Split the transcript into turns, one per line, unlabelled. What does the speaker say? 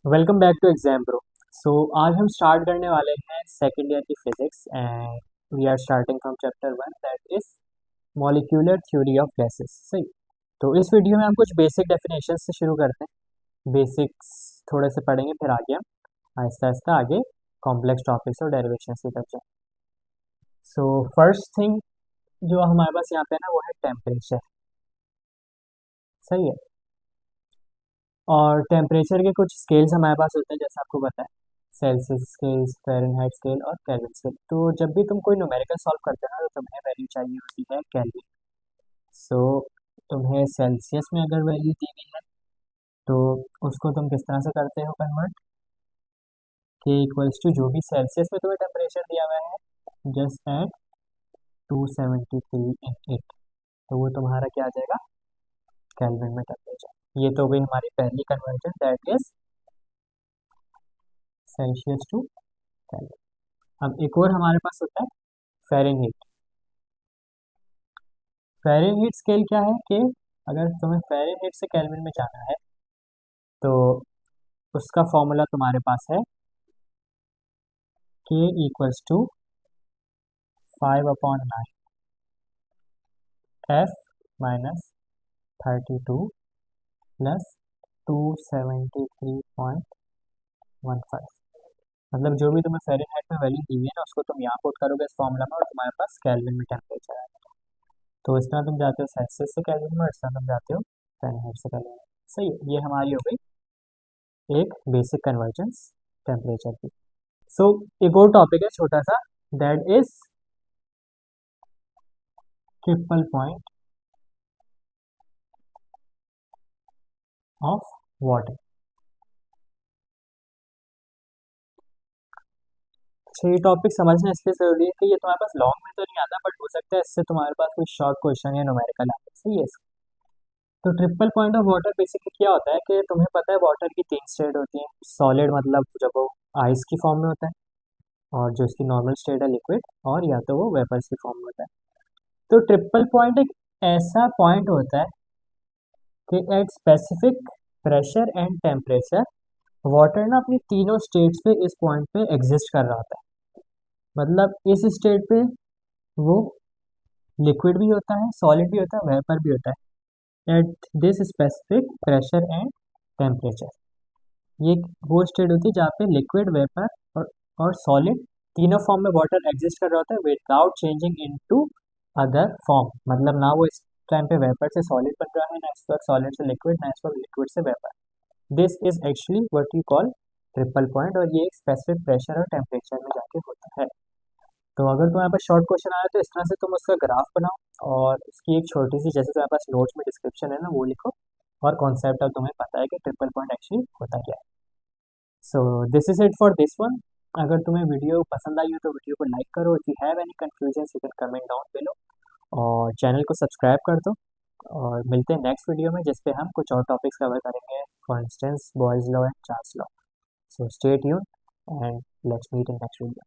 Welcome back to exam bro. So आज हम start करने वाले हैं सेकेंड ईयर की physics and we are starting from chapter 1 that is molecular theory of gases. सही। तो इस वीडियो में हम कुछ बेसिक डेफिनेशन से शुरू करते हैं। बेसिक्स थोड़े से पढ़ेंगे, फिर आगे हम आहिस्ता आहिस्ता आगे कॉम्प्लेक्स टॉपिक्स और डेरिवेशन की तरफ जाएं। सो फर्स्ट थिंग जो हमारे पास यहाँ पे है ना, वो है टेम्परेचर। सही है। और टेम्परेचर के कुछ स्केल्स हमारे पास होते हैं, जैसे आपको पता है, सेल्सियस स्केल, फ़ारेनहाइट स्केल और केल्विन स्केल। तो जब भी तुम कोई न्यूमेरिकल सॉल्व करते हो ना, तो तुम्हें वैल्यू चाहिए होती है केल्विन। सो तुम्हें सेल्सियस में अगर वैल्यू दी गई है तो उसको तुम किस तरह से करते हो कन्वर्ट, के इक्वल्स टू जो भी सेल्सियस में तुम्हें टेम्परेचर दिया हुआ है जस्ट एट 273 इन इट, तो वो तुम्हारा क्या आ जाएगा, केल्विन में टेम्परेचर। ये तो गई हमारी पहली conversion, that is Celsius to Kelvin. अब एक और हमारे पास होता है फ़ारेनहीट। फ़ारेनहीट स्केल क्या है कि अगर तुम्हें फ़ारेनहीट से केल्विन में जाना है तो उसका फॉर्मूला तुम्हारे पास है K equals to 5/9 F minus 32 plus 273.15। मतलब जो भी तुम्हें फ़ारेनहाइट में वैल्यू दी हुई है ना, उसको तुम यहाँ पुट करोगे इस फॉर्मूला में और तुम्हारे पास केल्विन में टेम्परेचर आएगा। तो इस तरह तुम जाते हो सेल्सियस से केल्विन में और इस तरह तुम जाते हो फ़ारेनहाइट से केल्विन में। सही है। ये हमारी हो गई एक बेसिक कन्वर्जेंस टेम्परेचर की। सो एक और टॉपिक है छोटा सा, that is triple point of water. अच्छा, ये टॉपिक समझना इसलिए जरूरी है कि ये तुम्हारे पास लॉन्ग में तो नहीं आता, बट हो सकता है इससे तुम्हारे पास कोई शॉर्ट क्वेश्चन या न्यूमेरिकल आए। सही है। तो triple point of water basically क्या होता है कि तुम्हें पता है वाटर की तीन स्टेट होती हैं। सॉलिड मतलब जब वो आइस की फॉर्म में होता है, और जो इसकी नॉर्मल स्टेट है लिक्विड, और या तो वो वेपर्स की फॉर्म में होता है। तो ट्रिपल पॉइंट एक ऐसा पॉइंट होता है कि at specific pressure and temperature water ना अपनी तीनों स्टेट्स पे इस पॉइंट पे एग्जिस्ट कर रहा होता है। मतलब इस स्टेट पे वो लिक्विड भी होता है, सॉलिड भी होता है, वेपर भी होता है at this specific pressure and temperature. ये वो स्टेट होती है जहाँ पे लिक्विड, वेपर और सॉलिड तीनों फॉर्म में वाटर एग्जिस्ट कर रहा होता है without changing into other form. मतलब ना वो इस टाइम पे वेपर से सॉलिड बन रहा है, ना इस वक्त सॉलिड से लिक्विड, ना इस वक्त लिक्विड से vapour. This is actually what you call triple point, और ये एक स्पेसिफिक प्रेशर और टेम्परेचर में जाके होता है। तो अगर तुम्हारे पास शॉर्ट क्वेश्चन आया तो इस तरह से तुम उसका ग्राफ बनाओ और उसकी एक छोटी सी, जैसे तुम्हारे पास नोट्स में डिस्क्रिप्शन है ना, वो लिखो और कॉन्सेप्ट अब तुम्हें पता है कि ट्रिपल पॉइंट एक्चुअली होता क्या है। So this is it for this one. अगर तुम्हें वीडियो पसंद आई हो तो वीडियो को लाइक करो। If you have any confusion you can comment down below, और चैनल को सब्सक्राइब कर दो। और मिलते हैं नेक्स्ट वीडियो में, जिस पे हम कुछ और टॉपिक्स कवर करेंगे, for instance Boyle's law and Charles law. So stay tune and let's meet in next video.